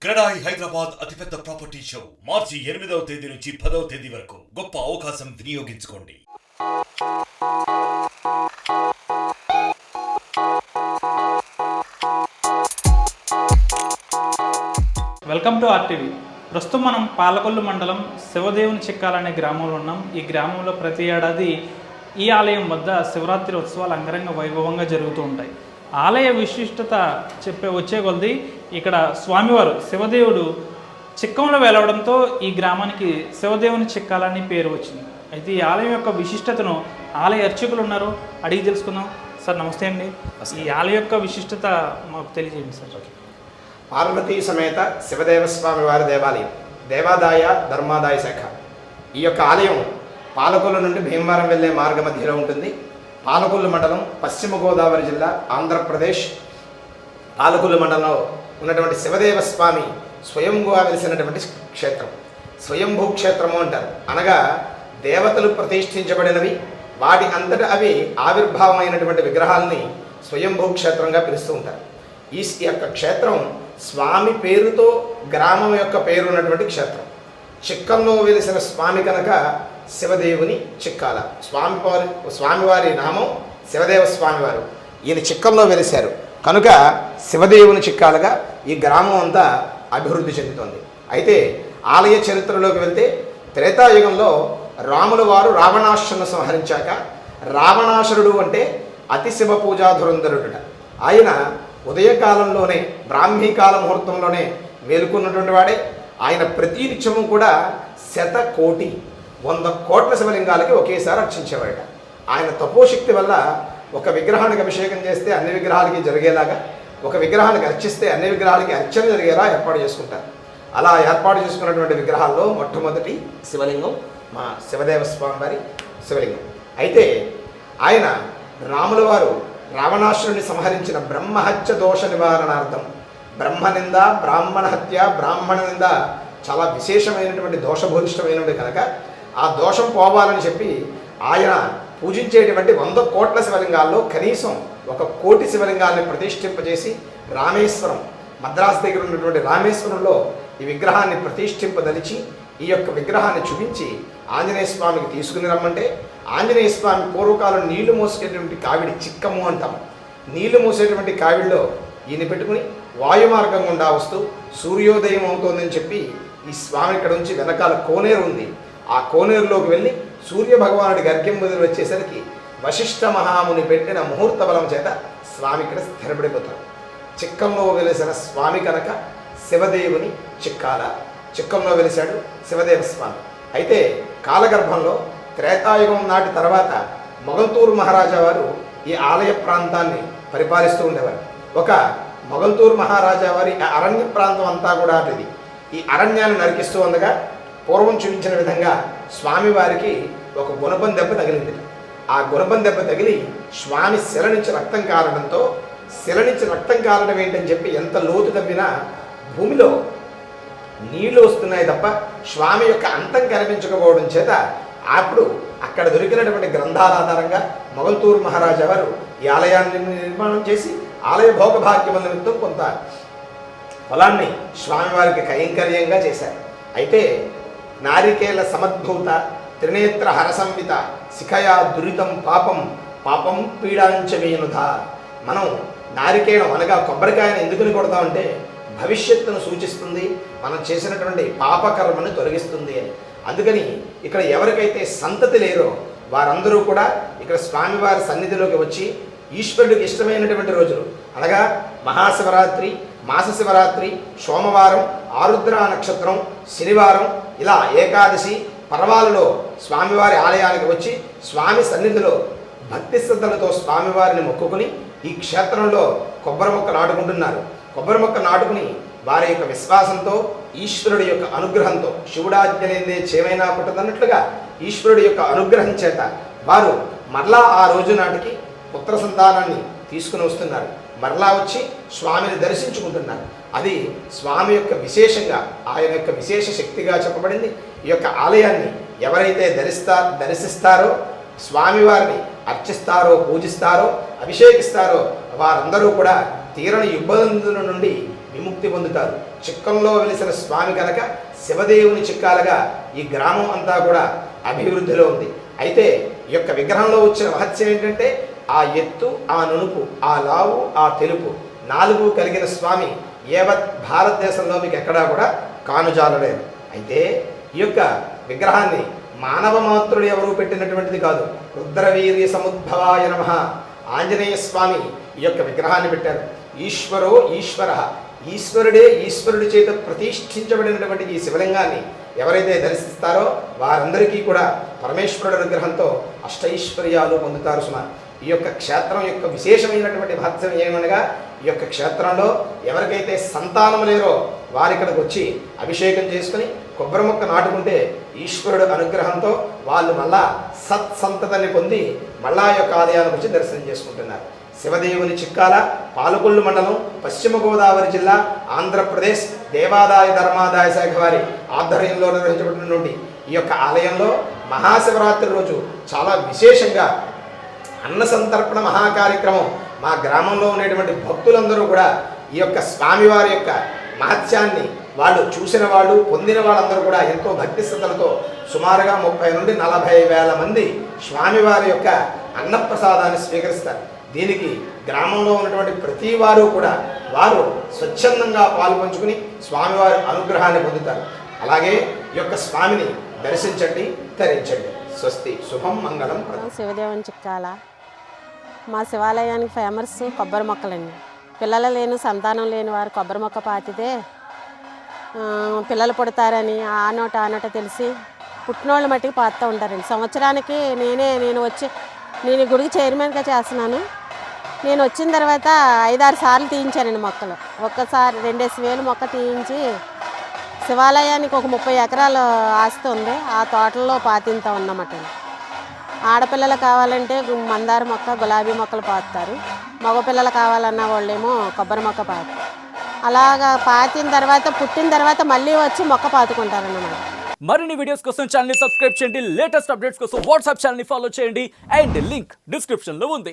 క్రెడాయి హైదరాబాద్ అతిపెద్ద property show మార్చి 8వ తేదీ నుంచి 10వ తేదీ వరకు గొప్ప అవకాశం వినియోగించుకోండి. Welcome to RTV. ప్రస్తుతం మనం పాలకొల్లు మండలం శివదేవుని చిక్కాలనే గ్రామంలో ఉన్నాం. ఈ గ్రామంలో ప్రతి ఏడాది ఈ ఆలయం వద్ద శివరాత్రి ఉత్సవాలు అంగరంగ వైభవంగా జరుగుతూ ఉంటాయి. ఆలయ విశిష్టత వచ్చే కొలది ఇక్కడ స్వామివారు శివదేవుడు చిక్కంలో వెలవడంతో ఈ గ్రామానికి శివదేవుని చిక్కాలని పేరు వచ్చింది. అయితే ఈ ఆలయం యొక్క విశిష్టతను ఆలయ అర్చకులు ఉన్నారు, అడిగి తెలుసుకుందాం. సార్ నమస్తే అండి. ఈ ఆలయం యొక్క విశిష్టత మాకు తెలియజేయండి సార్. పార్వతీ సమేత శివదేవస్వామి వారి దేవాలయం, దేవాదాయ ధర్మాదాయ శాఖ. ఈ యొక్క ఆలయం పాలకొల్లు నుండి భీమవరం వెళ్ళే మార్గ మధ్యలో ఉంటుంది. పాలకొల్లు మండలం, పశ్చిమ గోదావరి జిల్లా, ఆంధ్రప్రదేశ్. పాలకొల్లు మండలంలో ఉన్నటువంటి శివదేవస్వామి స్వయంభూగా వెలిసినటువంటి క్షేత్రం. స్వయంభూ క్షేత్రము అంటారు. అనగా దేవతలు ప్రతిష్ఠించబడినవి, వాటి అంతటా అవి ఆవిర్భావమైనటువంటి విగ్రహాలని స్వయంభూ క్షేత్రంగా పిలుస్తూ ఉంటారు. ఈ యొక్క క్షేత్రం స్వామి పేరుతో గ్రామం యొక్క పేరు ఉన్నటువంటి క్షేత్రం. చిక్కంలో వెలిసిన స్వామి కనుక శివదేవుని చిక్కాల. స్వామివారి నామం శివదేవ స్వామివారు. ఈయన చిక్కంలో వెలిశారు కనుక శివదేవుని చిక్కాలుగా ఈ గ్రామం అంతా అభివృద్ధి చెందుతోంది. అయితే ఆలయ చరిత్రలోకి వెళ్తే త్రేతాయుగంలో రాముల వారు రావణాసురుని సంహరించాక, రావణాసురుడు అంటే అతి శివ పూజా ధురంధరుడు. ఆయన ఉదయకాలంలోనే, బ్రాహ్మీకాల ముహూర్తంలోనే మేలుకున్నటువంటి వాడే. ఆయన ప్రతి నిత్యము కూడా 100 కోట్ల శివలింగాలకి ఒకేసారి అర్చించేవాడట. ఆయన తపోశక్తి వల్ల ఒక విగ్రహానికి అభిషేకం చేస్తే అన్ని విగ్రహాలకి జరిగేలాగా, ఒక విగ్రహానికి అర్చిస్తే అన్ని విగ్రహాలకి అర్చన జరిగేలా ఏర్పాటు చేసుకుంటారు. అలా ఏర్పాటు చేసుకున్నటువంటి విగ్రహాల్లో మొట్టమొదటి శివలింగం మా శివదేవస్వామి వారి శివలింగం. అయితే ఆయన రాముల వారు రావణాసురుని సంహరించిన బ్రహ్మహత్య దోష నివారణార్థం, బ్రహ్మనింద, బ్రాహ్మణ హత్య, బ్రాహ్మణ నింద చాలా విశేషమైనటువంటి దోషభూయిష్టమైనటువంటి కనుక ఆ దోషం పోవాలని చెప్పి ఆయన పూజించేటువంటి 100 కోట్ల శివలింగాల్లో కనీసం 1 కోటి శివలింగాల్ని ప్రతిష్ఠింపజేసి రామేశ్వరం, మద్రాసు దగ్గర ఉన్నటువంటి రామేశ్వరంలో ఈ విగ్రహాన్ని ప్రతిష్ఠింపదలిచి ఈ యొక్క విగ్రహాన్ని చూపించి ఆంజనేయ స్వామికి తీసుకుని రమ్మంటే, ఆంజనేయ స్వామి పూర్వకాలం నీళ్లు మోసేటువంటి కావిడి చిక్కము అంటాం. నీళ్లు మోసేటువంటి కావిడిలో ఈయన పెట్టుకుని వాయుమార్గం గుండా వస్తూ సూర్యోదయం అవుతోందని చెప్పి ఈ స్వామి ఇక్కడ నుంచి వెనకాల కోనేరు ఉంది. ఆ కోనేరులోకి వెళ్ళి సూర్య భగవానుడికి అర్ఘ్యం మొదలు వచ్చేసరికి వశిష్ఠ మహాముని పెట్టిన ముహూర్త బలం చేత స్వామి ఇక్కడ స్థిరపడిపోతారు. చిక్కంలో వెలిసిన స్వామి కనుక శివదేవుని చిక్కాల. చిక్కంలో వెలిశాడు శివదేవ స్వామి. అయితే కాలగర్భంలో త్రేతాయుగం నాటి తర్వాత మొగల్తూరు మహారాజా వారు ఈ ఆలయ ప్రాంతాన్ని పరిపాలిస్తూ ఉండేవారు. ఒక మొగల్తూరు మహారాజా వారి అరణ్య ప్రాంతం అంతా కూడా అటుది. ఈ అరణ్యాన్ని నరికిస్తూ ఉండగా పూర్వం చూపించిన విధంగా స్వామివారికి ఒక గుణపం దెబ్బ తగిలింది. ఆ గుణపం దెబ్బ తగిలి స్వామి శిల నుంచి రక్తం కారడంతో, శిల నుంచి రక్తం కారడం ఏంటని చెప్పి ఎంత లోతు తవ్వినా భూమిలో నీళ్లు వస్తున్నాయి తప్ప స్వామి యొక్క అంతం కనిపించకపోవడం చేత అప్పుడు అక్కడ దొరికినటువంటి గ్రంథాల ఆధారంగా మొగల్తూరు మహారాజా వారు ఈ ఆలయాన్ని నిర్మాణం చేసి ఆలయ భోగభాగ్యముల నిమిత్తం కొంత పొలాన్ని స్వామివారికి కైంకర్యంగా చేశారు. అయితే నారికేల సమద్భూత త్రినేత్ర హరసంవిత శిఖయా దురితం పాపం పాపం పీడాంచమేనుధ. మనం నారికేలం అనగా కొబ్బరికాయను ఎందుకుని కొడతామంటే భవిష్యత్తును సూచిస్తుంది, మనం చేసినటువంటి పాపకర్మను తొలగిస్తుంది అని. అందుకని ఇక్కడ ఎవరికైతే సంతతి లేరో వారందరూ కూడా ఇక్కడ స్వామివారి సన్నిధిలోకి వచ్చి ఈశ్వరుడికి ఇష్టమైనటువంటి రోజులు అనగా మహాశివరాత్రి, మాస శివరాత్రి, సోమవారం, ఆరుద్ర నక్షత్రం, శనివారం, ఇలా ఏకాదశి పర్వాలలో స్వామివారి ఆలయానికి వచ్చి స్వామి సన్నిధిలో భక్తి శ్రద్ధలతో స్వామివారిని మొక్కుకుని ఈ క్షేత్రంలో కొబ్బరి మొక్క నాటుకుంటున్నారు. కొబ్బరి మొక్క నాటుకుని వారి యొక్క విశ్వాసంతో, ఈశ్వరుడి యొక్క అనుగ్రహంతో, శివుడాజ్ఞలేందే చేమైనా పుట్టదన్నట్లుగా ఈశ్వరుడి యొక్క అనుగ్రహం చేత వారు మరలా ఆ రోజు నాటికి పుత్ర సంతానాన్ని తీసుకుని వస్తున్నారు. మరలా వచ్చి స్వామిని దర్శించుకుంటున్నారు. అది స్వామి యొక్క విశేషంగా, ఆయన యొక్క విశేష శక్తిగా చెప్పబడింది. ఈ యొక్క ఆలయాన్ని ఎవరైతే దర్శిస్తారో, స్వామివారిని అర్చిస్తారో, పూజిస్తారో, అభిషేకిస్తారో వారందరూ కూడా తీరని ఇబ్బందుల నుండి విముక్తి పొందుతారు. చిక్కంలో వెలిసిన స్వామి కనుక శివదేవుని చిక్కాలుగా ఈ గ్రామం అంతా కూడా అభివృద్ధిలో ఉంది. అయితే ఈ యొక్క విగ్రహంలో వచ్చిన మహత్యం ఏంటంటే ఆ ఎత్తు, ఆ నునుపు, ఆ లావు, ఆ తెలుపు 4 కలిగిన స్వామి యావత్ భారతదేశంలో మీకు ఎక్కడా కూడా కానుజాలలేదు. అయితే ఈ యొక్క విగ్రహాన్ని మానవ మాత్రుడు ఎవరు పెట్టినటువంటిది కాదు. రుద్రవీర్య సముద్భవాయ నమః ఆంజనేయ స్వామి ఈ యొక్క విగ్రహాన్ని పెట్టారు. ఈశ్వరో ఈశ్వర, ఈశ్వరుడే ఈశ్వరుడి చేత ప్రతిష్ఠించబడినటువంటి ఈ శివలింగాన్ని ఎవరైతే దర్శిస్తారో వారందరికీ కూడా పరమేశ్వరుడు అనుగ్రహంతో అష్టైశ్వర్యాలు పొందుతారు సుమ. ఈ యొక్క క్షేత్రం యొక్క విశేషమైనటువంటి మహత్యం ఏమనగా ఈ యొక్క క్షేత్రంలో ఎవరికైతే సంతానం లేరో వారి ఇక్కడికి వచ్చి అభిషేకం చేసుకుని కొబ్బరి మొక్క నాటుకుంటే ఈశ్వరుడు అనుగ్రహంతో వాళ్ళు మళ్ళా సత్సంతతిని పొంది మళ్ళా యొక్క ఆలయానికి వచ్చి దర్శనం చేసుకుంటున్నారు. శివదేవుని చిక్కాల, పాలకొల్లు మండలం, పశ్చిమ గోదావరి జిల్లా, ఆంధ్రప్రదేశ్ దేవాదాయ ధర్మాదాయ శాఖ వారి ఆధ్వర్యంలో నిర్వహించబడినటువంటి ఈ యొక్క ఆలయంలో మహాశివరాత్రి రోజు చాలా విశేషంగా అన్న సంతర్పణ మహాకార్యక్రమం. మా గ్రామంలో ఉండేటువంటి భక్తులందరూ కూడా ఈ యొక్క స్వామివారి యొక్క మహత్యాన్ని వాళ్ళు చూసిన వాళ్ళు, పొందిన వాళ్ళందరూ కూడా ఎంతో భక్తి శ్రద్ధలతో సుమారుగా 30 నుండి 40 వేల మంది స్వామివారి యొక్క అన్నప్రసాదాన్ని స్వీకరిస్తారు. దీనికి గ్రామంలో ఉన్నటువంటి ప్రతి వారు కూడా వారు స్వచ్ఛందంగా పాల్పంచుకుని స్వామివారి అనుగ్రహాన్ని పొందుతారు. అలాగే ఈ యొక్క స్వామిని దర్శించండి, తరించండి. స్వస్తి, శుభం, మంగళం. శివదేవుని చిక్కాల మా శివాలయానికి ఫేమస్ కొబ్బరి మొక్కలండి. పిల్లలు లేని, సంతానం లేని వారు కొబ్బరి మొక్క పాతితే పిల్లలు పుడతారని ఆ నోట తెలిసి పుట్టినోళ్ళ మట్టికి పాతూ ఉంటారండి. సంవత్సరానికి నేను ఈ గుడికి చైర్మన్గా చేస్తున్నాను. నేను వచ్చిన తర్వాత 5-6 సార్లు తీయించానండి మొక్కలు. ఒక్కసారి 2,000 మొక్క తీయించి శివాలయానికి ఒక 30 ఎకరాల ఆస్తి ఉంది. ఆ తోటల్లో పాతింత ఉన్నమాట. ఆడపిల్లలు కావాలంటే మందార మొక్క, గులాబీ మొక్కలు పాతుతారు. మగపిల్లలు కావాలన్న వాళ్ళేమో కొబ్బరి మొక్క పాతారు. అలాగా పాతిన తర్వాత, పుట్టిన తర్వాత మళ్ళీ వచ్చి మొక్క పాతుకుంటారన్నమాట. మరిన్ని వీడియోస్ కోసం ఛానల్ ని సబ్స్క్రైబ్ చేయండి. లేటెస్ట్ అప్డేట్స్ కోసం వాట్సాప్ ఛానల్ ని ఫాలో చేయండి. అండ్ లింక్ డిస్క్రిప్షన్ లో ఉంది.